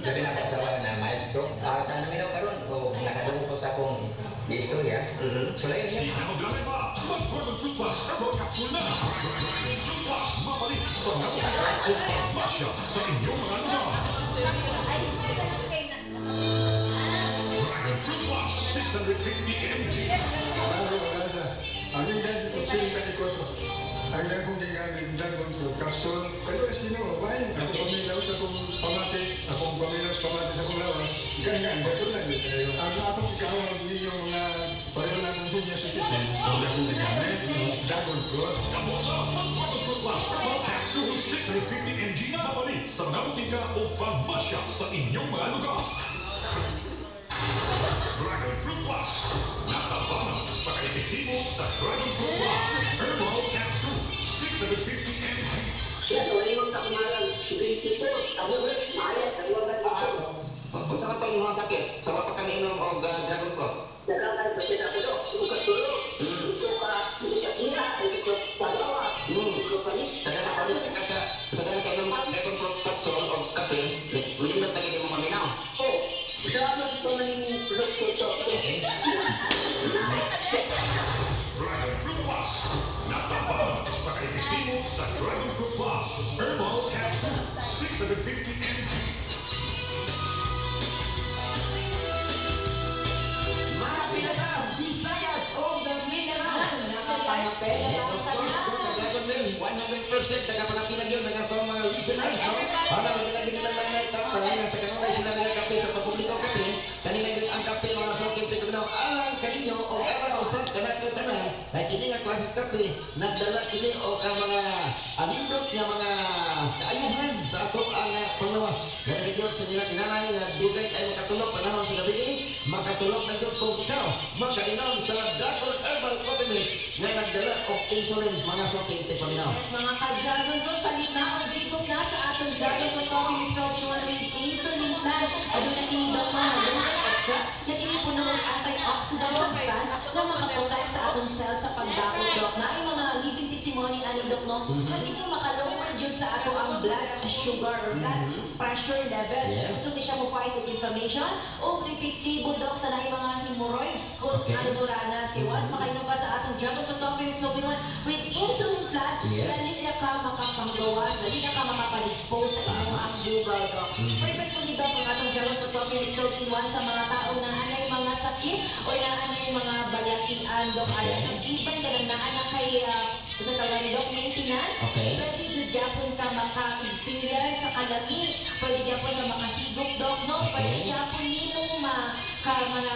Dali na kasawa na maestro. Sa namin daw karon o nakadungog ko sa akong istorya. Sulayan niya. Di na maglamay pa. Mag-Dragon Fruit Plus Herbal Capsule na. Dragon Fruit Plus. Mabalik sa nabutan o pagpasya sa inyong mga lugar. Dragon Fruit Plus 650 mg. Ang ganda ko sila kanikot. Ang ganda kong gigamit Dragon Fruit Capsule. Kaya sino, main. Ako pamilaw sa kong pamati. Akong pamilaw sa pamati sa kong lawas. Ganyan, gato lang. Ang atong ikawag ninyong mga pareho na kong senior citizen. Ang akong gigamit, Dragon Fruit. Kamusta ang Dragon Fruit Plus Herbal Capsule 650 mg na mabalik sa nabuting o pagpasya sa inyong mga lugar. Dragon Fruit Plus. Natabangan sa kaepektibo sa Dragon Fruit Plus Herbal Capsule 650 mg. Kung sa katong mga sakit, sa mga pagkaninom o Dragon Fruit? Sa ganang kainom Dragon Fruit Capsule o kape, minimum lagi mo maminaw. Dragon Fruit Plus. Natabangan sa kaepektibo sa Dragon Fruit Plus Herbal Capsule 650 mg. Mga pinatang, Visayas of the Mineral! Yes, of course, kung sa Dragon Mill, 100% nagapangapinag yun, nagapang mga listeners, no? Para nilagay nilang lang na itatangay na sa kanunay sila nagakape sa papubliko kape, kanila yun ang kape mga sokit na kuminaw, alang kaninyo o alang usap ka na kutanan, ay kini nga klases kape, nagdala kini o ka mga anindot nga mga kaayuhan sa ato ang panglawas. Ganagay yun sa nila kinanay nga dugay tayo makatulog panahon sa gabi, makatulog na yun kung ikaw, makainom sa Dragon Herbal Coffee Mix nga nagdala o insulin mga sokit na paminaw. Yes, mga ka-Dragon Fruit, palit na ang bigos na sa atong Dragon Fruit Coffee Mix Protein with insulin plan. Ano na kinidot mga lumay extra na kinipuno ng antioxidant substance na makaprotect sa atong cells sa pagdakot, Dok. Na ay mga living testimony ani, Dok, no? Na di mo makalower yun sa ato ang blood sugar or blood pressure level. Yes. Gusto di siya mo fight with inflammation o epektibo, Dok, sa naay mga hemorrhoids kung ano mo ranas. Iwas, makainom ka sa atong Dragon Fruit Coffee Mix Protein with insulin plan. Yes. Dali na ka makapanggawas, dali na ka makapadispose sa inyong ang bugal, Dok. Perfect po ni Doc ang atong Dragon Fruit Coffee Mix Protein sa mga tao na anay mga sakit o na anay mga balatian, Dok. Ayaw nag-ibang ganang na anak kay sa tawag ni Doc maintenance. Okay. Pwede dyan yapon ka maka-experience sa kalami. Pwede yapon ka makahigop, Doc, no? Pwede Okay. yapon nimo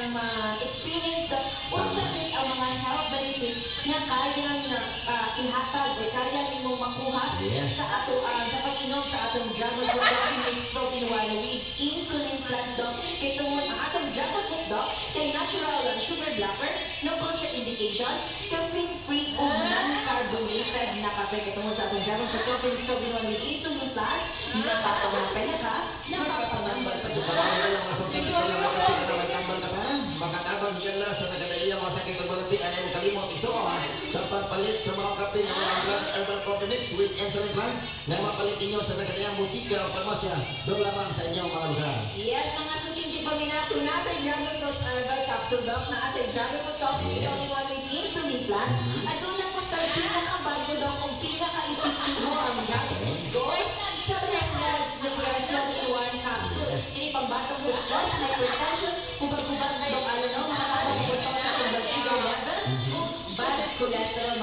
ma-experience, Doc. Unsa din ang mga health benefits na kaya na ihatag o kaya nimo makuha Yes. sa ato sa pag-inom sa atong Dragon Fruit Coffee Mix Protein with insulin plan, Doc. Kay tungod ang atong Dragon Fruit, Doc, kay natural sugar blocker, no contraindications, caffeine-free o non-carbonated na kape. Kay tungod sa atong Dragon Fruit Coffee Mix Protein with insulin plan, napapangapay na ka, napapangambal pa dyan. Marami ka lang masukit ko lang nakapi na may tambal ka pa. Makatabang nila sa nagadaiya mga sakit ng balati. Ano mo kalimot igsoon sa pagpalit sa mga kape ng mga blood herbal coffee mix with insulin plan na mapalit ninyo sa nagadaiya butika o farmasya doon lamang sa inyong mga lugar. Yes, mga suking di paminato natin Dragon Fruit Herbal Capsule, Doc, na ating Dragon Fruit Coffee Mix Yes. with insulin plan. At doon na po tayo pinakabago, Doc, kung pinaka-epektibo ang Dragon Fruit Gold sa resveratrol in one capsule. Ini pambatong sa stress, hypertension, hubag-hubag, Doc, alam no, makakasal po ito sa blood sugar level, kung bad cholesterol,